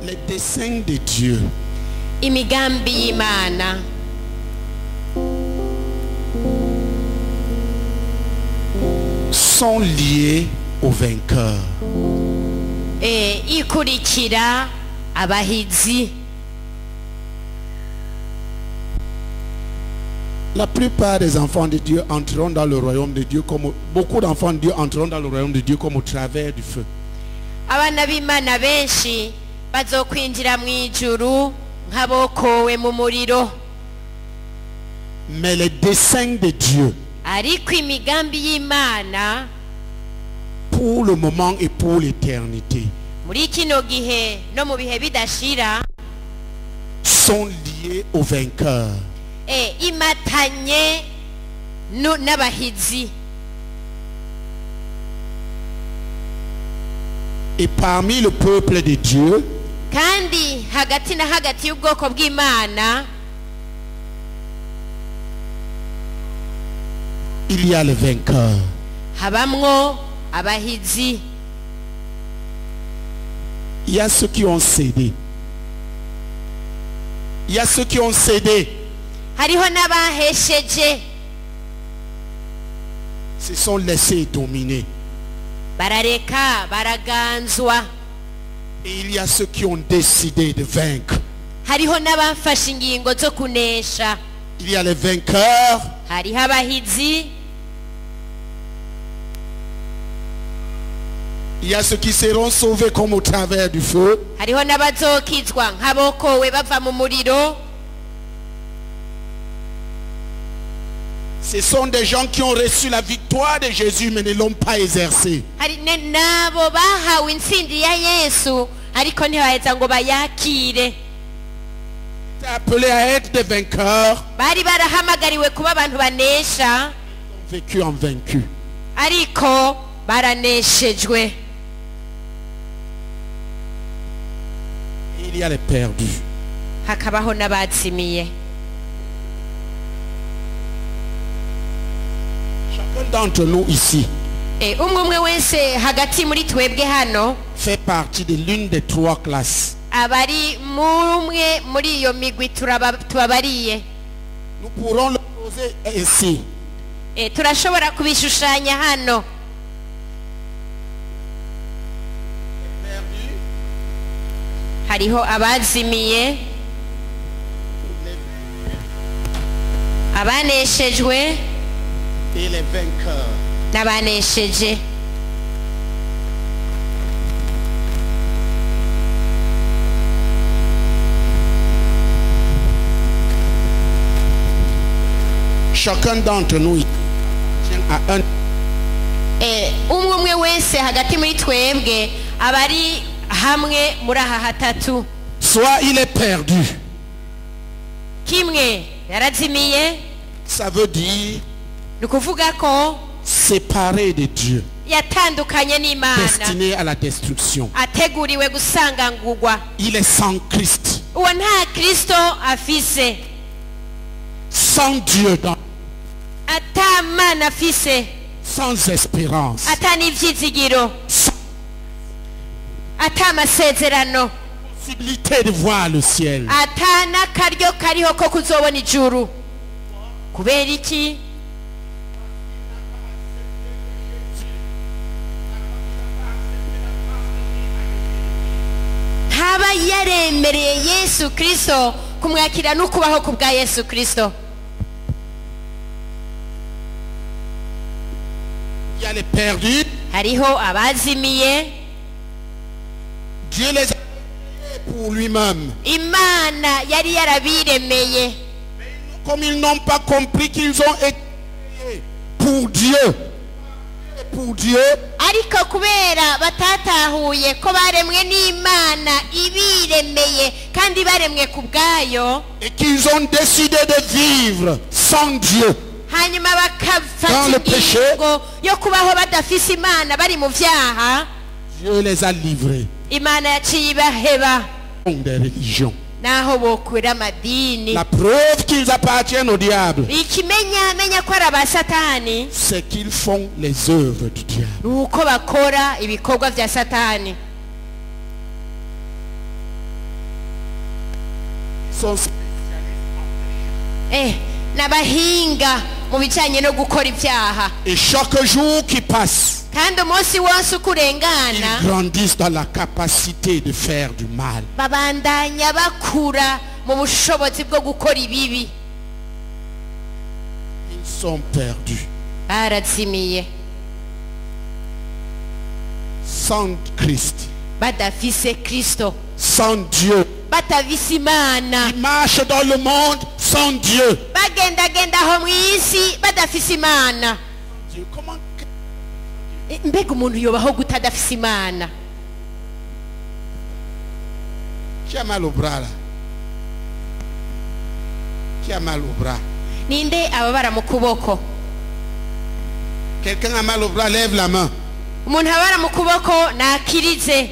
Les desseins de Dieu imigambi y'Imana sont liés au vainqueur. ikurikira abahizi. La plupart des enfants de Dieu entreront dans le royaume de Dieu comme beaucoup d'enfants de Dieu entreront dans le royaume de Dieu comme au travers du feu. Abana b'Imana benshi bazokwinjira mu ijuru nk'abokowe mu muriro. Mais les desseins de Dieu Ariko imigambi y'Imana pour le moment et pour l'éternité muri kino gihe no mu bihe bidashira sont liés au vainqueur. Imatanye n'abahizi. Et parmi le peuple de Dieu, Kandi hagati na hagati y'ubwoko bw'Imana il y a le vainqueur. habamwo abahizi. Il y a ceux qui ont cédé. Il y a ceux qui ont cédé. Hariho n'abahesheje Se sont laissés dominer. barareka baraganzwa. Et il y a ceux qui ont décidé de vaincre. Hariho n'abafashe ingingo zo kunesha. Il y a les vainqueurs. Hariho abahizi. Il y a ceux qui seront sauvés comme au travers du feu. Hariho n'abazokizwa nk'abokowe bava mu muriro. Ce sont des gens qui ont reçu la victoire de Jésus mais ne l'ont pas exercée. Hari nabo bahawe intsinzi ya Yesu ariko ntibaheza ngo bayakire. Tu es appelé à être des vainqueurs. Bari barahamagariwe kuba abantu banesha Vécu en vaincu. ariko baraneshejwe. Et il y a les perdus. Hakabaho n'abazimiye. Chacun d'entre nous ici Umwe wese hagati muri twebwe hano fait partie de l'une des trois classes. abari umwe muri iyo migwi tubabariye. Nous pourrons le poser ainsi. Turashobora kubishushanya hano. Hariho abazimiye, abaneshejwe Et les vainqueurs. n'abanesheje. Chacun d'entre nous tient à un. Umwe wese hagati muri twebwe abari hamwe muri aha hatatu. Soit il est perdu. Kimwe yarazimiye, Ça veut dire nukuvuga ko séparé de Dieu. yatandukanye n'Imana, Destiné à la destruction. ateguriwe gusangangurwa. Il est sans Christ. Uwo nta Kristo afise, Sans Dieu. ata Mana afise, Sans espérance. ata n'ivyizigiro, Sans ata amasezerano, possibilité de voir le ciel. ata n'akaryo kariho ko kuzobona ijuru. Kubera iki? Ntaba yaremereye Yesu Kristo kumwakira n'ukubaho ku bwa Yesu Kristo. Il y a les perdus. Hariho abazimiye, Dieu les a créés pour lui-même. Imana yari yarabiremeye, Comme ils n'ont pas compris qu'ils ont été créés pour Dieu, pour Dieu, ariko kubera batatahuye ko baremwe n'Imana ibiremeye kandi baremwe ku bwayo, et qu'ils ont décidé de vivre sans Dieu, hanyuma Dans bakafata le péché. ingingo yo kubaho badafise Imana bari mu vyaha, Dieu les a livrés Imana yaciye ibaheba des religions. naho bokura amadini. La preuve qu'ils appartiennent au diable, Ikimenyamenya ko ari aba Satani c'est qu'ils font les œuvres du diable. nuko bakora ibikorwa vya Satani. Ils sont N'abahinga mu bijanye no gukora ibyaha, Et chaque jour qui passe, kandi umunsi wose uko ils urengana grandissent dans la capacité de faire du mal. babandanya bakura mu bushobozi bwo gukora ibibi. Ils sont perdus. Barazimiye Sans Christ, badafise Kristo, sans Dieu. batavise Imana, Ils marchent dans le monde sans Dieu. bagendagenda aho mw'isi badafise Imana. Dieu, comment Mbega umuntu yobaho gute adafise Imana? Qui a mal au bras là? Qui a mal au bras? Ninde ababara mu kuboko? Quelqu'un a mal au bras, lève la main. Umuntu ababara mu kuboko nakirize.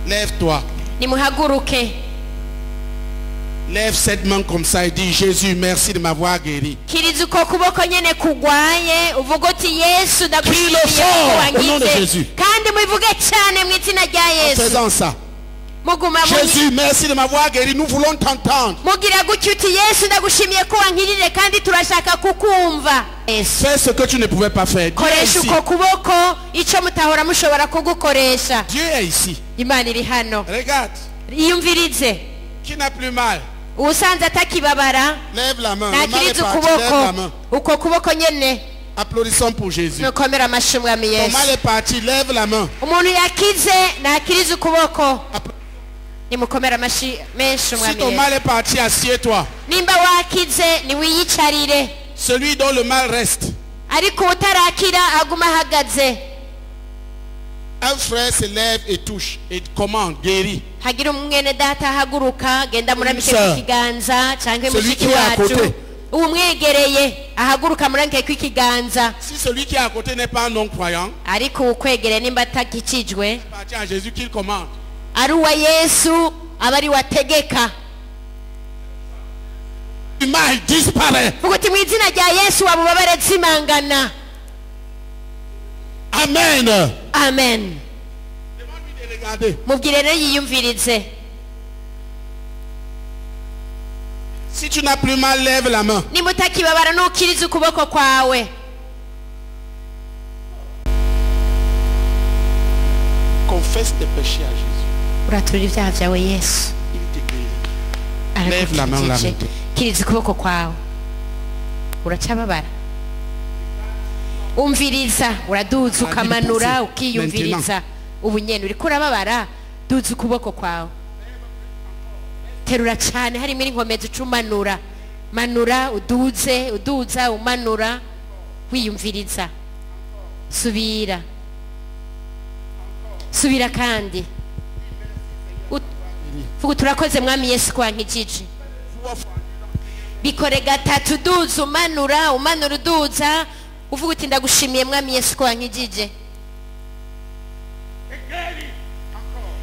Lève-toi. Nimuhaguruke. Lève cette main comme ça et dis Jésus, merci de m'avoir guéri. Kiriza uko kuboko nyene kugwaye uvuga uti Yesu Crie le ndagushimiye fort ko au nom de wangize, Jésus. kandi mubivuge cyane mu izina rya En Yesu. faisant ça. Muguma Jésus, merci de m'avoir guéri. Nous voulons t'entendre. mugira gutyo uti Yesu ndagushimiye ko wankirire kandi turashaka kukumva. Yesu Fais ce que tu ne pouvais pas faire. Dieu est koresha ici. uko kuboko ico mutahora mushobora kugukoresha. Dieu est ici. Imana iri hano. Regarde. Iyumvirize. Qui n'a plus mal? Usanze atakibabara Lève la main. Le mal est nakiriza parti. Lève la ukuboko, main. uko kuboko nyene Applaudissons pour Jésus. nukomera amashyi umwami Ton Yesu. mal est parti. Lève la main. Umuntu yakize nakiriza ukuboko, nimukomera amashyi menshi Si umwami ton Yesu. mal est parti, assieds-toi. Nimba wakize niwiyicarire, Celui dont le mal reste. ariko utarakira aguma ahagaze. Un frère se lève et touche et commande, guérit. Hagira umwene data ahaguruka genda murambike Sir. ku kiganza canke Celui mushiki qui est à wacu côté. umwegereye ahaguruka murambike ku kiganza, Si celui qui est à côté n'est pas un non-croyant, ariko ukwegereye nimba atakikijwe appartient à Jésus qu'il commande. ari uwa Yesu aba ari wategeka. Le mal disparaît. Vuga uti mu izina rya Yesu wabubabare zimangana. Amen. Amen. Demande-lui de regarder. Mubwire rero yiyumvirize. Si tu n'as plus mal, lève la main. Nimba utakibabara nukiriza ukuboko kwawe. Confesse tes péchés à Jésus. Uratura ibyaha byawe Yesu Il te guérit. Lève la main là aragukijije. maintenant. Kiriza ukuboko kwawe. Uracababara. Umviriza, uraduza ukamanura ukiyumviriza. Ubu nyene uriko urababara, duza ukuboko kwawe. Terura cyane harimo inkomezi ucumanura. Manura uduze, uduza umanura wiyumviriza. Subira. Subira kandi. Vuga turakoze mwami Yesu ko wankijije. Bikore gatatu duza umanura, umanura uduza. Uvuga uti ndagushimiye mwami Yesu ko wankijije.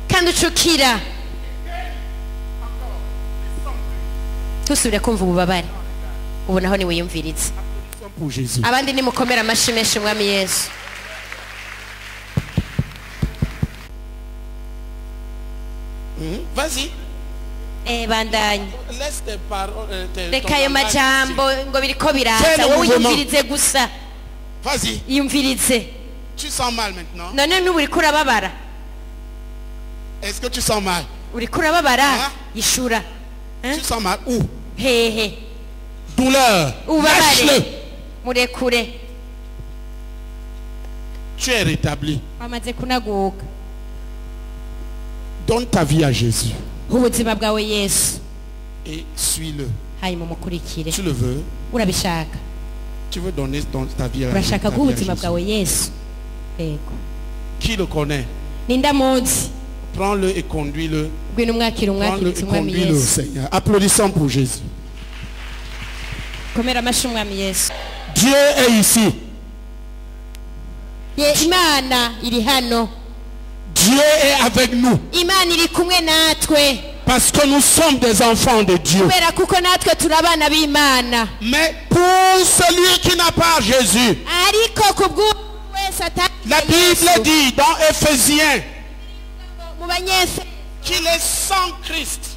Kandi ucukira. Tusubire kumva ububabare. Ubu naho ni wiyumvirize. Pour Jésus. Abandi nimukomera amashyi menshi mwami Yesu. Vas-y. Bandanye. Laisse tes paroles. Reka ayo majambo ngo biriko biraza. Fais le Wowe mouvement. yumvirize gusa. Vas-y. Yumvirize. Tu sens mal maintenant. None n'ubu uriko urababara. Est-ce que tu sens mal? Uriko urababara. Ah. Ishura. Tu sens mal où? Hehe. Douleur. Ubabare. Lâche-le. Murekure. Tu es rétabli. Wamaze kunaguka. Donne ta vie à Jésus Ubuzima bwawe Yesu. et suis-le. hanyuma umukurikire Tu le veux? urabishaka Tu veux donner ta vie à urashaka guha ubuzima Jésus? bwawe yesu yego Qui le connaît? ninde amuzi Prends-le et conduis-le. ngwino umwakire Prends-le umwakiritse et umwami conduis-le au yesu Seigneur. Applaudissons pour Jésus. komera amashyi umwami yesu Dieu est ici. imana iri hano Dieu est avec nous. imana iri kumwe natwe Parce que nous sommes des enfants de Dieu. kubera kuko natwe turi abana b'imana Mais pour celui qui n'a pas Jésus, ariko kubw'uwo wese la Bible atagira dit dans Éphésiens mu banyefeso qu'il est sans Christ,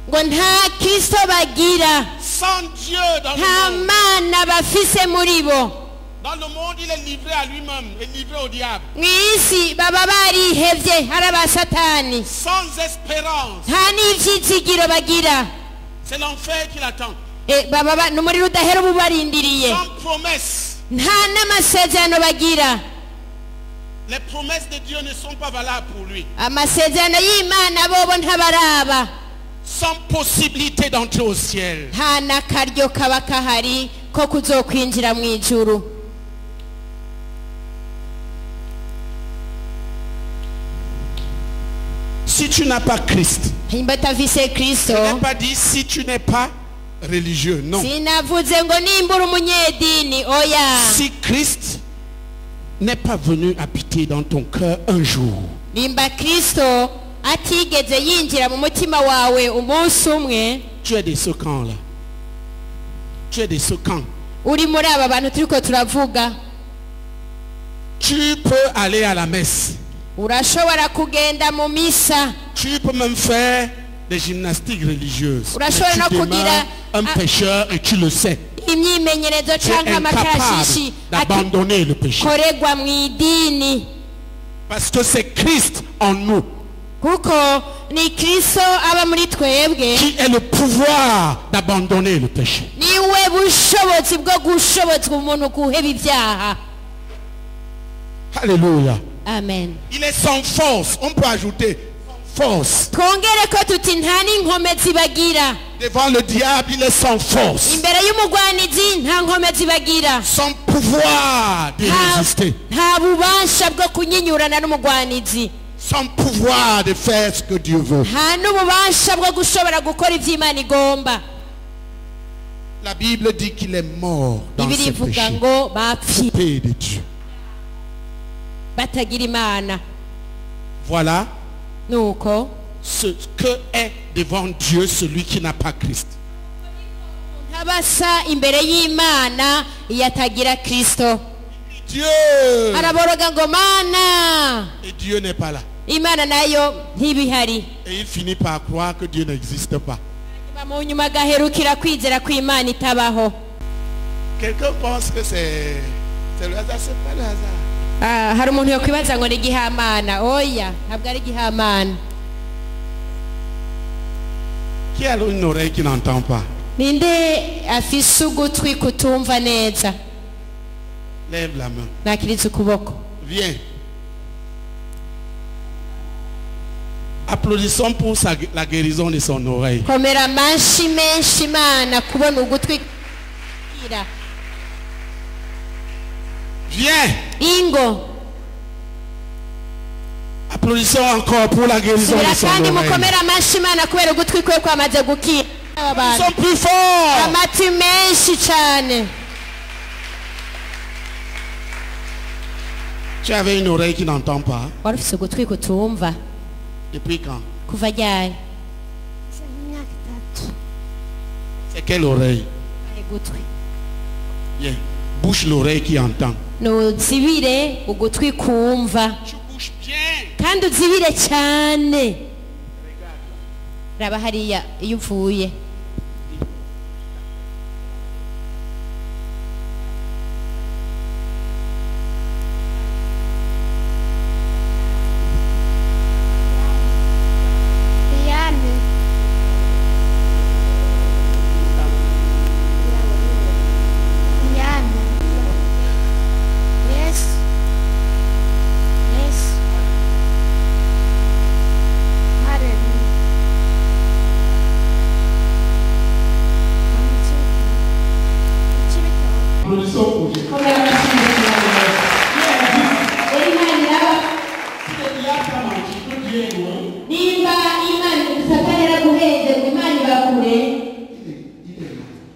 ngo nta kristo bagira sans Dieu dans nta le monde. mana bafise muri bo Dans le monde, il est livré à lui-même et livré au diable. mu isi baba barihevye ari abasatani Sans espérance. nta n'ivyizigiro bagira C'est l'enfer qui l'attend. n'umuriro udahera uba ubarindiriye Sans promesse. nta n'amasezerano bagira Les promesses de Dieu ne sont pas valables pour lui. amasezerano y'imana bobo ntabaraba Sans possibilité d'entrer au ciel. nta n'akaryo kaba kahari ko kuzokwinjira mu ijuru Si tu n'as pas Christ, himba atavise kristo je n'ai pas dit si tu n'es pas religieux, non. sinavuze ngo nimbura umunyedini oya Si Christ n'est pas venu habiter dans ton cœur un jour, nimba kristo atigeze yinjira mu mutima wawe umunsi umwe tu es de ce camp-là. Tu es de ce camp. uri muri aba bantu turiko turavuga Tu peux aller à la messe. urashobora kugenda mu misa Tu peux même faire des gymnastiques religieuses. Mais Urashobora no tu demeures kugira- un pécheur et tu le sais. imyimenyerezo Tu es canke amakashishi incapable d'abandonner le péché. akorerwa mu idini Parce que c'est Christ en nous kuko ni kristo aba muri twebwe qui est le pouvoir d'abandonner le péché. niwe bushobozi bwo gushobozwa umuntu guheba ibyaha Alléluia. amen Il est sans force. On peut ajouter force. twongere ko tuti nta n'inkomezi bagira Devant le diable, il est sans force. imbere y'umugwanizi nta nkomezi bagira Sans pouvoir de résister. nta bubasha bwo kunyinyurana n'umugwanizi Sans pouvoir de faire ce que Dieu veut. nta n'ububasha bwo gushobora gukora ibyo imana igomba La Bible dit qu'il est mort dans bibiri ses ivuga péchés. ngo bapfiye Paix de Dieu. batagira imana Voilà nuko ce que est devant Dieu celui qui n'a pas Christ. ntabasa imbere y'imana iyo atagira kristo Dieu. araboroga ngo mana Et Dieu n'est pas là. imana nayo ntibihari Et il finit par croire que Dieu n'existe pas. mu nyuma agaherukira kwizera ko imana itabaho Quelqu'un pense que c'est le hasard. C'est pas le hasard. hari umuntu yakwibaza ngo ni igihamana oya ntabwo ari igihamana Qui a une oreille qui n'entend pas? ninde afise ugutwi kutumva neza Lève la main. nakiriza ukuboko Viens. Applaudissons pour la guérison de son oreille. komera amashyi menshi imana kubona ugutwi kugira Viens. ingo Applaudissons encore pour la guérison subira de son kandi oreille. mukomere amashyi imana kubera ugutwi kwe kwamaze gukira Ils sont plus forts. amati menshi cyane Tu avais une oreille qui n'entend pas. wari ufite ugutwi kutumva Depuis quand? kuva ryari C'est quelle oreille? ugutwi Viens. Bouche l'oreille qui entend. nuzibire ugutwi kumva Tu bouges bien. kandi uzibire cyane raba hariya iyo uvuye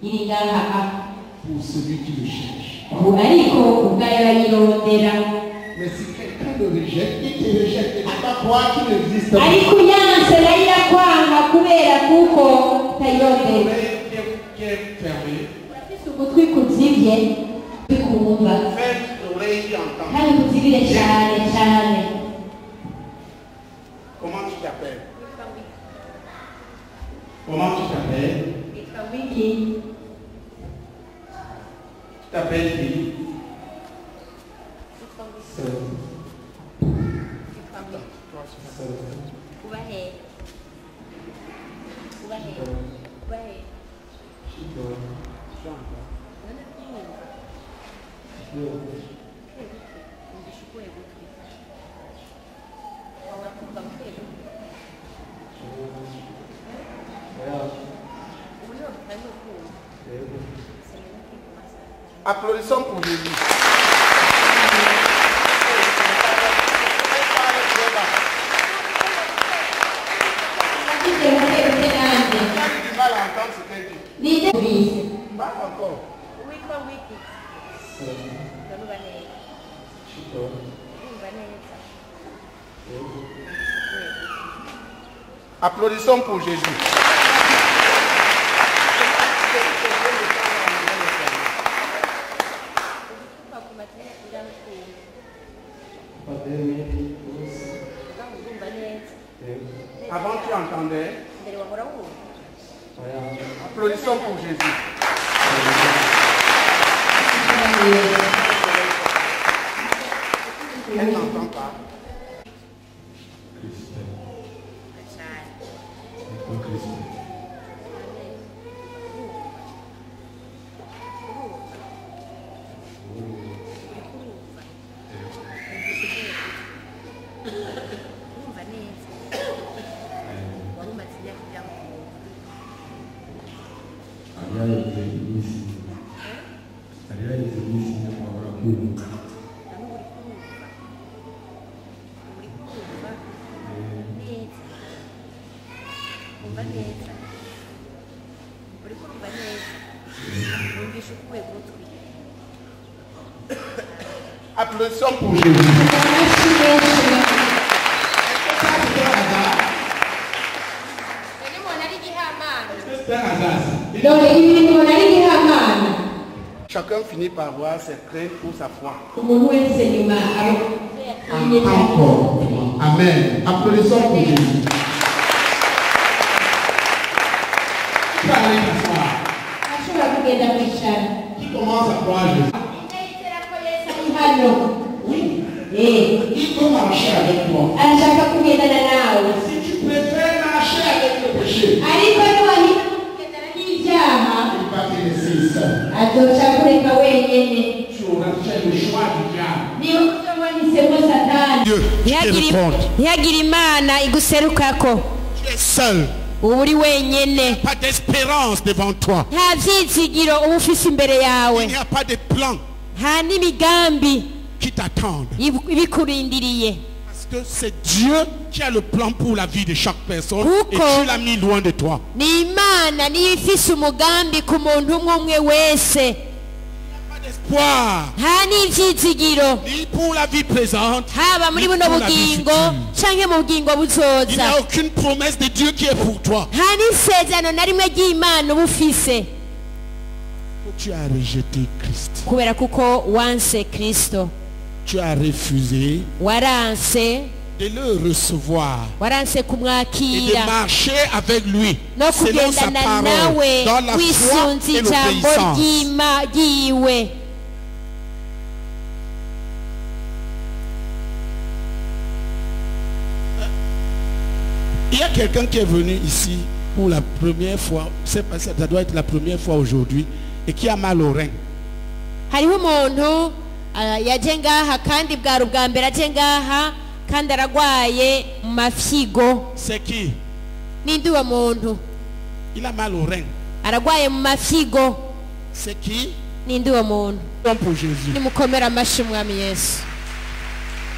iri ngaha pour celui qui le cherche. ariko ubwayo arayirondera Mais si quelqu'un le rejette, il te rejette. Il ne faut pas croire qu'il n'existe pas. ariko yanse nayo irakwanga kubera kuko utayirondera Qui est fermé. urafise ugutwi kuzibye bikumva Faites l'oreille entendre. kandi kuzibire cyane cyane. Comment tu t'appelles? Comment tu t'appelles? Yitwa Wiki. Tu t'appelles qui? Applaudissons pour Jésus. Pas encore. Applaudissons pour Jésus. Avant tu entendais. Applaudissons pour Jésus. Elle n'entend pas. Applaudissons pour Jésus. Chacun finit par voir ses craintes pour sa foi. Encore. Amen. Applaudissons pour Jésus. Qui commence à croire Jésus? Oui. Il peut marcher avec toi. Si tu préfères marcher avec le péché, il va te laisser seul. Tu auras fait le choix du diable. Dieu, tu te répondre. Tu es seul. uri wenyene Pas d'espérance devant toi. nta vyizigiro uba ufise imbere Il yawe n'y a pas de plan nta n'imigambi qui t'attendent. ibikurindiriye Parce que c'est Dieu qui a le plan pour la vie de chaque personne et Kuko tu l'as mis loin de toi. ni imana niyo ifise umugambi ku muntu umwe umwe wese Pas d'espoir, nta n'ivyizigiro ni pour la vie présente, haba muri ni buno pour la vie bugingo future. canke mu bugingo Il n'y buzoza a aucune promesse de Dieu qui est pour toi. nta n'isezerano na rimwe ry'imana uba ufise Tu as rejeté Christ. kubera kuko wanse kristo Tu as refusé waranse de le recevoir waranse et de kumwakira marcher avec lui no selon sa kugendana parole nawe dans la foi wisunze et ijambo l'obéissance. ryiwe. Il y a quelqu'un qui est venu ici pour la première fois, ça doit être la première fois aujourd'hui, et qui a mal au rein. hariho umuntu yaje ngaha kandi bwari ubwa mbere aje ngaha kandi aragwaye mu mafyigo. C'est qui? Ninde uwo muntu? Il a mal au rein. Aragwaye mu mafyigo. C'est qui? Ninde uwo muntu? Pour Jésus. Nimukomere amashi umwami Yesu.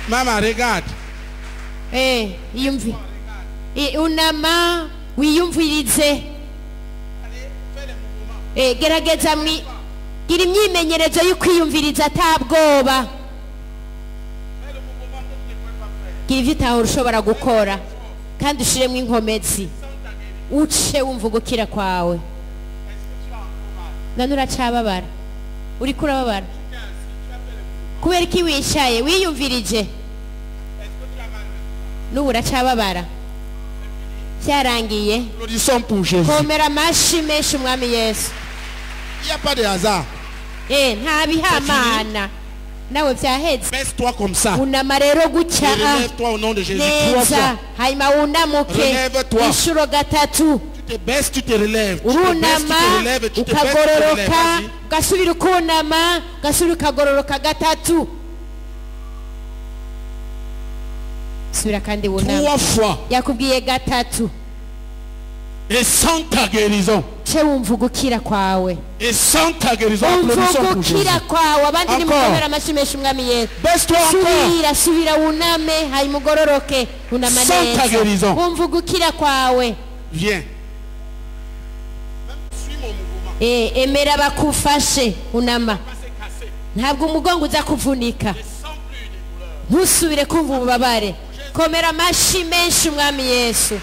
Maman, regarde. Iyumvi. Unama wiyumvirize. gerageza gira imyimenyerezo yo kwiyumviriza atabwoba. Gira ivyo utahora ushobora gukora kandi ushiremo inkomezi uce wumva gukira kwawe. None uracababara, uriko urababara kubera iki wishaye wiyumvirije? N'ubu uracababara byarangiye? Komera amashi menshi umwami Yesu. Il n'y a pas de hasard. Nta bihamana nawe vyaheze. Baisse-toi comme ça. Unama rero gutya. Relève-toi au nom de Jésus. 3 fois. Hanyuma wunamuke inshuro gatatu. Tu te baisses, tu te relèves. Urunama ukagororoka ugasubira ukunama ugasubira ukagororoka gatatu. Subira kandi wunama. 3 fois. Yakubwiye gatatu. Et sans ta guérison. Wumva gukira kwawe. Et sans ta guérison, applaudissons pour Jésus. Abandi nimukomera amashi menshi umwami Yesu. Baisse-toi encore. Subira wuname hanyuma ugororoke unama neza. Sans ta guérison. Wumva gukira kwawe. Viens. Suis mon mouvement. Emera bakufashe unama. Ntabwo umugongo uza kuvunika. Ntusubire kumva ububabare. Komera amashi menshi umwami Yesu.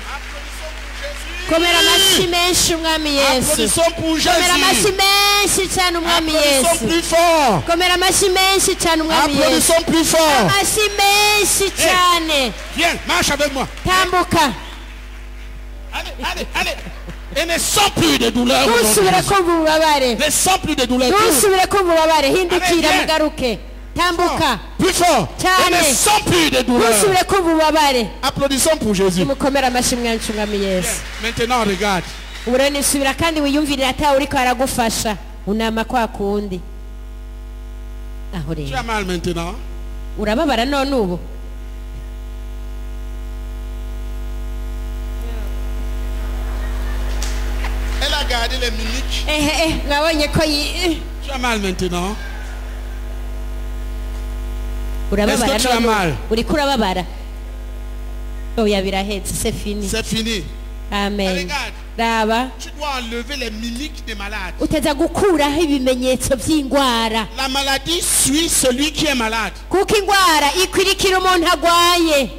Komera amashi menshi umwami Yesu. Komera amashi menshi cyane umwami Yesu. Komera amashi menshi cyane umwami Yesu. Amashi menshi cyane. Viens, marche avec moi. Tambuka. Allez. Et ne sens plus de douleur. Ntusubire kumva ububabare. Ne sens plus de douleur. Ntusubire kumva ububabare. Hindukira mugaruke. Tambuka. Plus fort. Et ne sens plus de douleur. Ntusubire kumva ububabare. Applaudissons pour Jésus. Mukomera amashi menshi umwami Yesu. Maintenant regarde. Urene subira kandi wiyumvirira ata uriko aragufasha. Unama kwa kundi. Aho rero. Tu as mal maintenant. Urababara none ubu. Elle a gardé les mimiques. Ngabonye ko Tu as mal maintenant. Urababara Est-ce que tu as mal? Uriko urababara. Oya birahetse, c'est fini. C'est fini. Amen. Regarde. Raba. Tu dois enlever les mimiques des malades. Uteza gukuraho ibimenyetso by'ingwara. La maladie suit celui qui est malade. Kuko ingwara ikwirikira umuntu agwaye.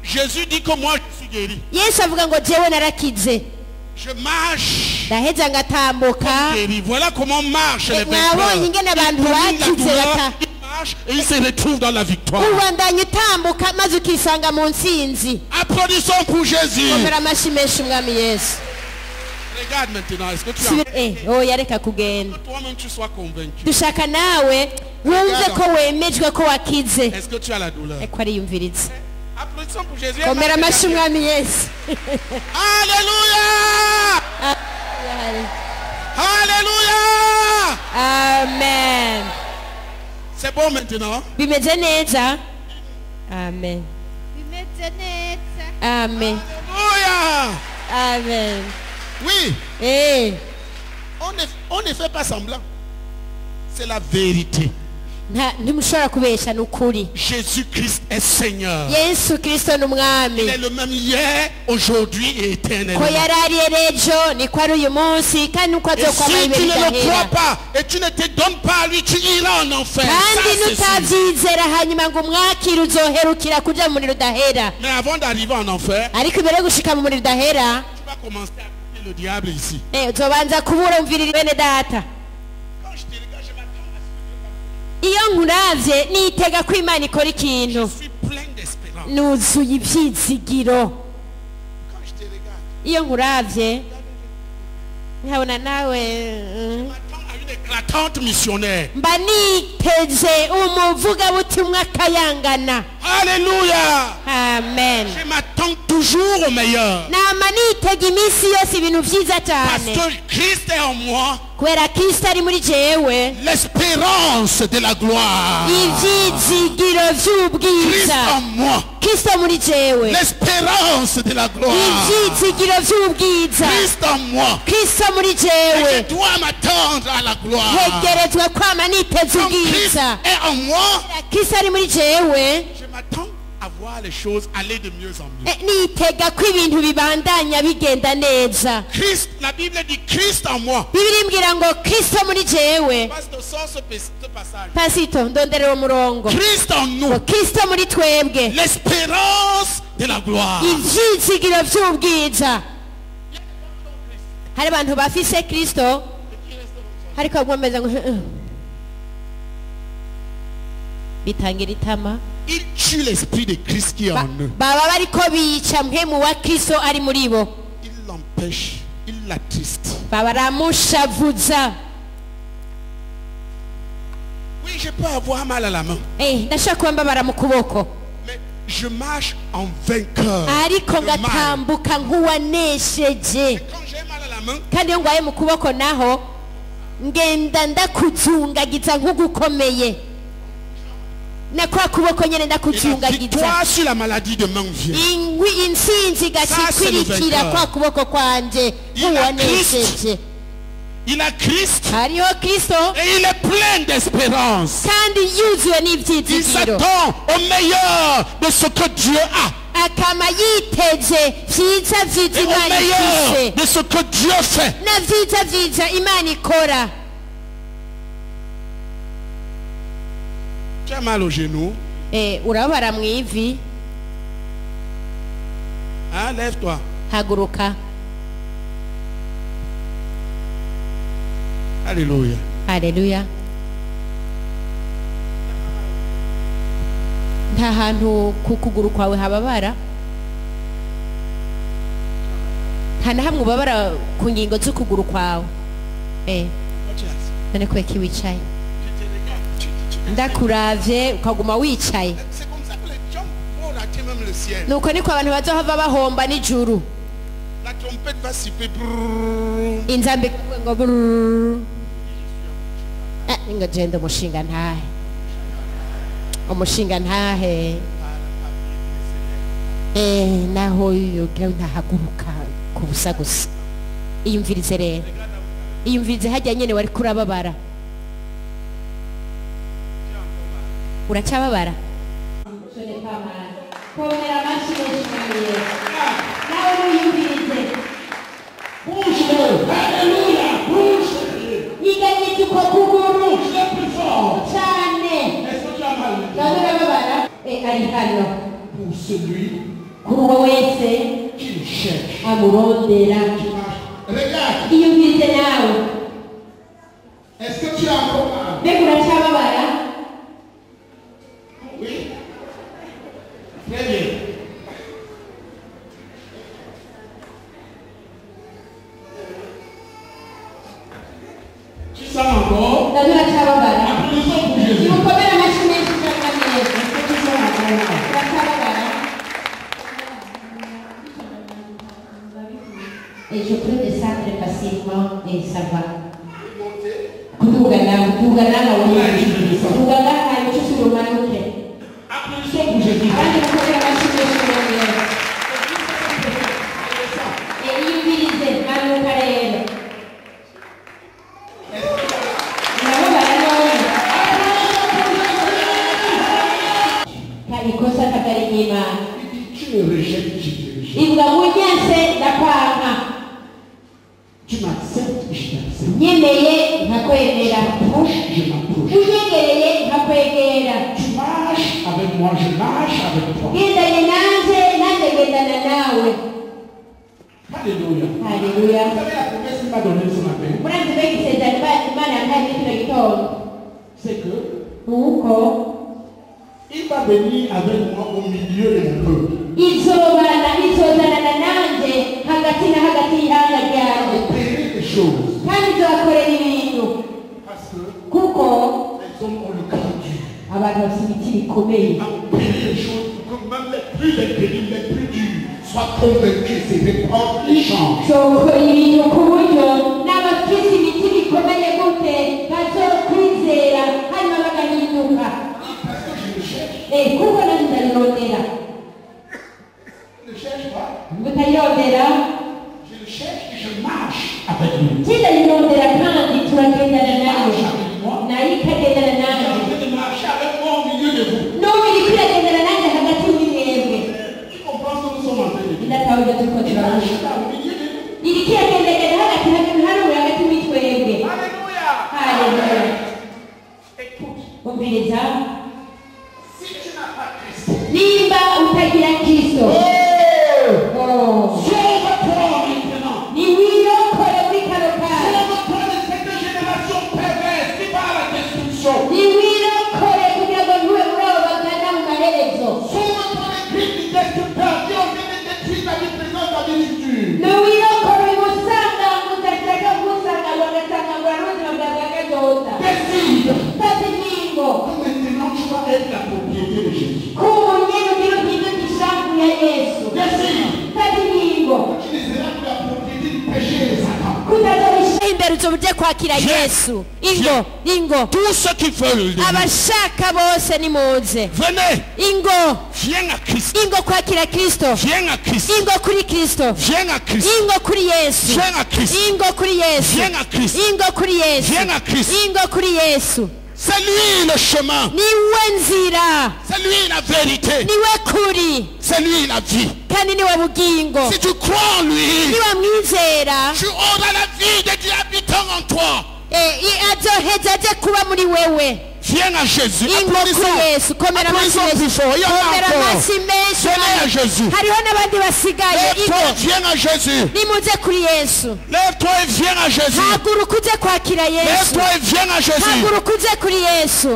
Jésus dit que moi je suis guéri. Yesu avuga ngo jewe narakize. Je marche. Ndaheza ngatambuka. Guéri. Voilà comment marche les Mwabonye ingene abantu bakize bata. Et il se retrouve dans la victoire. Ubandanya utambuka maze ukisanga mu ntsinzi. Applaudissons pour Jésus. Komera amashi menshi umwami Yesu. Regarde maintenant, est-ce que tu as yareka kugenda. toi-même tu sois convaincu. Dushaka nawe wumve ko wemejwe ko wakize. Est-ce que tu as la douleur? Eko ariyumviriza. Applaudissons pour Jésus. Komera amashi umwami Yesu. Alléluia! Alléluia! Amen. C'est bon maintenant? Bimeze neza? Amen. Bimeze neza. Amen. Alléluia! Amen. Oui. On ne fait pas semblant. C'est la vérité. Ntimushobora kubesha n'ukuri. Jésus-Christ est Seigneur. Yesu Kristo n'umwami. Il est le même hier, aujourd'hui et éternellement. Ko yarari ejo niko ari uyu munsi kandi nuko Et azokwama si tu ne le crois ibirahera. pas et tu ne te donnes pas à lui, tu iras en enfer. Kandi Ça, c'est sûr. nutavyizera hanyuma ngo umwakire uzoherukira kuja mu muriro udahera. Mais avant d'arriver en enfer, Ariko imbere yo gushika mu muriro udahera, tu vas commencer à écouter le diable ici. uzobanza kubura umvirira bene data. Quand je te regarde, je m'attends à ce Iyo nkuravye nitega ko Imana ikora que ikintu. je suis plein d'espérance. Nuzuye ivyizigiro. Quand je te regarde, Iyo nkuravye nkabona nawe je m'attends à une éclatante missionnaire. mba niteze umuvugabutumwa akayangana. Alléluia! Amen. Je m'attends toujours au meilleur. Nama nitega iminsi yose ibintu vyiza Parce cyane. que Christ est en moi, Kubera Kristo ari muri jewe. l'espérance de la gloire. Ivyizigiro Christ vy'ubwiza. en moi, Kristo muri jewe. l'espérance de la gloire. Ivyizigiro vy'ubwiza. Christ en moi. Kristo muri Et je jewe. dois m'attendre à la gloire. Hegerezwa kwama niteze Quand Christ ubwiza. est en moi, Kristo ari muri jewe. je m'attends à voir les choses aller de mieux en mieux. nitega ko ibintu bibandanya bigenda neza. Christ, la Bible dit Christ en moi. Bibiri imbwira ngo Kristo muri jewe. Pasteur, sort ce passage. Pasito ndondere uwo murongo. Christ en nous. Kristo muri twebwe. L'espérance de la gloire. Ivyizigiro vy'ubwiza. Hari abantu bafise Kristo ariko bagomeza ngo bitangira itama. Il tue l'esprit de Christ qui est en eux. Baba bariko bica mpemu wa Kristo ari muri bo. Il l'empêche, il l'attriste. Baba ramushavuza. Oui, je peux avoir mal à la main. Ndashaka kuba mbabara mu kuboko. Mais je marche en vainqueur. Ariko ngatambuka nk'uwanesheje. Quand j'ai mal à la main, kandi iyo ngwaye mu kuboko naho ngenda ndakuzungagiza nk'ugukomeye. Na kwa kuboko nyene ndakuzungagiza. Victoire sur la maladie de main vient. Intsinzi gacikwirikira kwa kuboko kwanje nk'uwanesheje. Il a Christ hariho Kristo et il est plein d'espérance. kandi yuzuye Il n'ivyizigiro. s'attend au meilleur de ce que Dieu a. Akama yiteze vyiza vyiza Et au Imana meilleur ifise de ce que Dieu fait. na vyiza vyiza Imana ikora. Tu as mal au genou. Urabara mu ivi. Hein, lève-toi. Haguruka. Alléluia. Haleluya. Nta hantu ku kuguru kwawe hababara. Nta na hamwe ubabara ku ngingo z'ukuguru kwawe. None kweki wicaye. Ndakuravye ukaguma wicaye. C'est comme ça que les gens vont rater même le ciel. Nuko niko abantu bazohava bahomba n'ijuru. La trompette va siffler. Inzambe ngo brrrr. Ngo genda umushinga ntahe. Umushinga ntahe. Naho yogira ntahaguruka ku busa gusa. Iyumvirize rero. Iyumvirize hajya nyene wari kurababara. Uracababara? Komera amashi menshi nawe uyumvirize. Bouge-le. Alléluia. Bouge. Yiganyije uko kuguru Bouge-le plus fort. cyane. Est-ce que tu as mal? Urababara? Ari hano. Pour celui Kuri uwo wese qui le cherche. amurondera. Regarde. Iyumvirize nawe. Est-ce que tu as encore mal? Mbega uracababara? Oui. Très bien. Tu sens encore? Ndazi uracababara? Applaudissons pour Jésus. Nimukomere amashi menshi cyane. Uracababara? Et je peux descendre facilement et ça va. Kutugana na wewe. Kutugana na Yesu umanuke. Applaudissons pour Jésus. Abandi mukomere amashi menshi cyane. Iyumvirize manuka rero. Urababara none. Ikosa katari ry'Imana. Tu me rejettes, je te rejette. Ivuga munyanse ndakwanga. Tu m'acceptes, je t'accepte. Nyemeye nkakwemera. Proche, je m'approche. Unyegereye nkakwegera. Tu marches avec moi, je marche avec toi. Gendanye nanje nanjye gendana nawe. Alléluia. Haleluya. Vous savez la promesse qu'il m'a donnée ce matin? Murazi begisezerano Imana yampaye kino gitondo. C'est que Nuko il va venir avec moi au milieu de mon peuple. izozanana nanjye hagati na hagati y'ihanga ryawe. Opérer des choses. Kandi izobakorera ibintu. Parce que Kuko les hommes ont le cœur dur. abantu bafite ibiti bikomeye. À opérer des choses pour que même les plus terribles, les plus durs soient convaincus, se répandent et changent. Sokora ibintu ku buryo n'abafite ibiti bikomeye gute bazokwizera hanyuma bagahinduka. Parce que je le cherche. Kuko nanjye ndabirondera. Je ne cherche pas. Mutayirondera. Je le cherche et je marche avec lui. Kindayirondera kandi turagendana nawe. Marche avec moi. Nayo ikagendana J'ai nawe. envie de marcher avec moi au milieu de vous. N'ubu iri kwigendana nanjye hagati muri mwe. turiko turabona Là, au milieu de nous. irikiyagendagenda hagati hagati muri twebwe. Alléluia. Haleluya. Écoute, Umviriza, si tu n'as pas Christ, nimba utagira Kristo, oh, sauve-toi maintenant. niwirokore muri kano kanya, Sauve-toi de cette génération perverse qui va à la destruction. niwirokore kugira ngo ntube muri abo bagana mu maherezo, Sauve-toi des crimes du destructeur qui ont fait détruire ta vie présente, ta vie future. niwirokore ubusanga mudashaka gusanga bagasangangura n'ubuzima bwawe bwa kazoza. Décide. Fata ingingo Maintenant, tu vas être la propriété de Jésus. kuba nyine ugira uhinduke ishavu ya Yesu. Décide. Fata ingingo Tu ne seras plus la propriété du péché et de Satan. kutazorisha imbere uzobuje kwakira Yesu. Ingo Tous ceux qui veulent, abashaka bose nimuze. venez. Ingo Viens à Christ. ingo kwakira Kristo. Viens à Christ. Ingo kuri Kristo. Viens à Christ. Ingo kuri Yesu. Viens à Christ. Ingo kuri Yesu. Viens à Christ. Ingo kuri Yesu. Viens à Christ. Ingo kuri Yesu. C'est lui le chemin. Niwe nzira. C'est lui la vérité. Niwe kuri. C'est lui la vie. Kandi niwe bugingo. Si tu crois en lui, Niwe mwizera. tu auras la vie de Dieu habitant en toi. Azoheza aje kuba muri wewe. Viens à Jésus. Ingo kuri Yesu. Komera amashyi Applaudissons plus menshi. fort. Il y en a Komera encore. amashyi menshi. Venez à Jésus. Hariho n'abandi basigaye. Lève-toi, Ingo viens à Jésus. nimuze kuri Yesu. Lève-toi et viens à Jésus. Haguruka uje kwakira Yesu. Lève-toi et viens à Jésus. Haguruka uje kuri Yesu.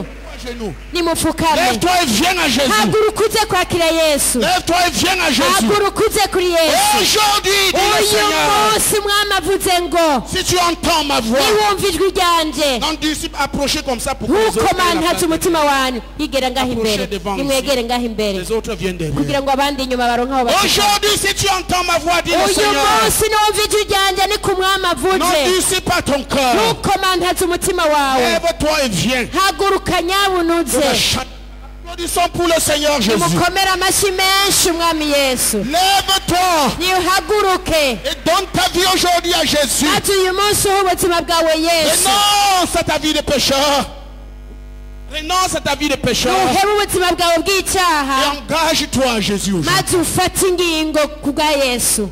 Genou. Nimufukame. Lève-toi et viens à Jésus. Haguruka uje kwakira Yesu. Lève-toi et viens à Jésus. Haguruka uje kuri Yesu. Aujourd'hui, dis le Uyu Seigneur, munsi mwami avuze ngo si tu entends ma voix, niwumva ijwi ryanje non disciple approchez comme ça pour que les autres, ntukomantaze umutima wanyu yigera ngaho imbere nimwegere ngaho imbere les autres viennent derrière. kugira ngo abandi inyuma baronke aho bashika. Aujourd'hui, si tu entends ma voix, dis le uyu Seigneur, munsi niwumva ijwi ryanje ni ku mwami non avuze disciple pas ton cœur. ntukomantaze umutima wawe Lève-toi et viens. haguruka nyabunuze. Applaudissons pour le Seigneur Jésus. nimukomere amashyi menshi umwami Yesu. Lève-toi nihaguruke et donne ta vie aujourd'hui à Jésus. ati uyu munsi uha ubuzima bwawe Yesu. Renonce à ta vie de pécheur. Renonce à ta vie de pécheur. uhebe ubuzima bwawe bw'icyaha Et engage-toi à Jésus aujourd'hui. maze ufate ingingo ku bwa Yesu.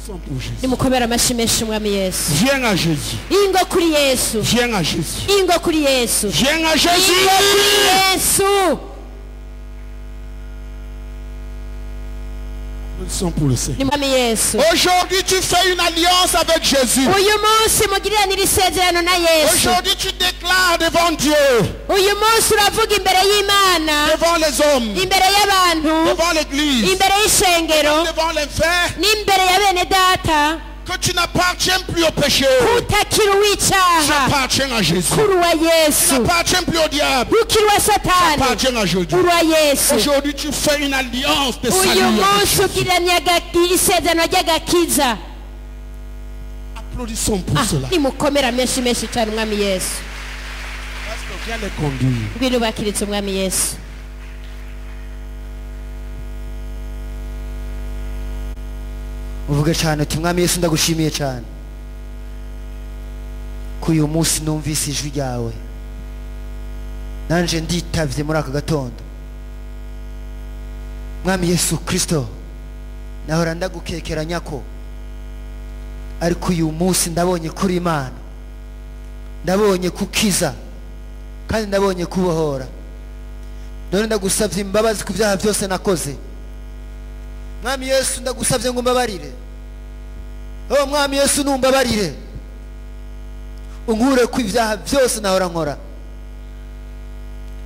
Applaudissons pour Jésus. nimukomere amashyi menshi umwami Yesu. Viens à Jésus. ingo kuri Yesu. Viens à Jésus. ingo kuri Yesu. Viens à ingo Jésus. kuri Yesu. Applaudissons pour le Seigneur. ni mwami Yesu. Aujourd'hui, tu fais une alliance avec Jésus. uyu munsi mugiriranire isezerano na Yesu. Aujourd'hui, tu déclares devant Dieu, uyu munsi uravuga imbere y'Imana, devant les hommes, imbere y'abantu, devant l'église, imbere y'ishengero, devant les frères, n'imbere ya bene data que tu n'appartiens plus au péché. utakiri Tu uw'icyaha appartiens à Jésus. kuri uwa Tu Yesu, n'appartiens plus au diable. ukiri uwa Tu Satani appartiens à Jésus. uri uwa Yesu. Aujourd'hui, tu fais une alliance de salut. uyu avec munsi Jésus. ugiranye isezerano ry'agakiza. Applaudissons pour cela. nimukomera menshi menshi cyane umwami Yesu. Parce que viens les conduire. ngwino bakiritse umwami Yesu. uvuge cyane uti mwami Yesu ndagushimiye cyane ko uyu munsi numvise ijwi ryawe nanje nditavye muri aka gatondo. mwami Yesu Kristo, nahora ndagukekeranya ko ariko uyu munsi ndabonye kuri Imana, ndabonye kukiza kandi ndabonye kubohora. none ndagusavye imbabazi ku byaha byose nakoze. mwami Yesu ndagusavye ngo mbabarire. oh mwami Yesu numbabarire, unkure ku ibyaha byose nahora nkora,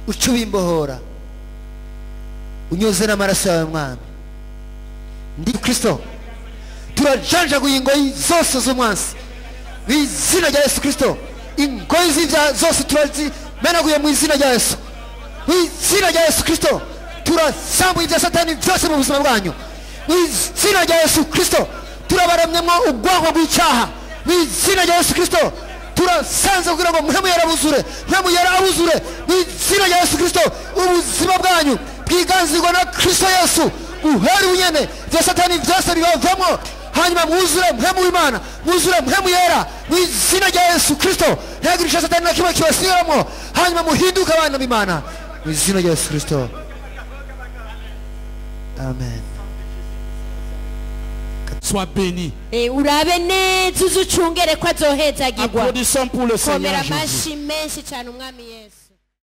uce ubimbohora, unyoze n'amaraso yawe mwami. ndi Kristo, turajanjaguye ingoyi zose z'umwansi mu izina rya Yesu Kristo. ingoyi z'ibyaha zose turazimenaguye mu izina rya Yesu. mu izina rya Yesu Kristo turasambuye ibya Satani byose mu buzima bwanyu. mu izina rya Yesu Kristo turabaramyemo ubwonko bw'icyaha. mu izina rya Yesu Kristo turasanze kugira ngo mwe yarabuzure, mwe yarabuzure. mu izina rya Yesu Kristo ubuzima bwanyu bwiganzirwa na Kristo Yesu. uhari unyene bya Satani byose bibavamo, hanyuma mwuzure mwe mu Imana, mwuzure mwe mu yera. mu izina rya Yesu Kristo ntagirisha Satani na kimwe kibasiramo, hanyuma muhinduke abana b'Imana mu izina rya Yesu Kristo. amen. soit béni. urabe neza uzucungere ko azohezagirwa Applaudissons pour le Seigneur komera Jésus. amashi menshi cyane umwami Yesu.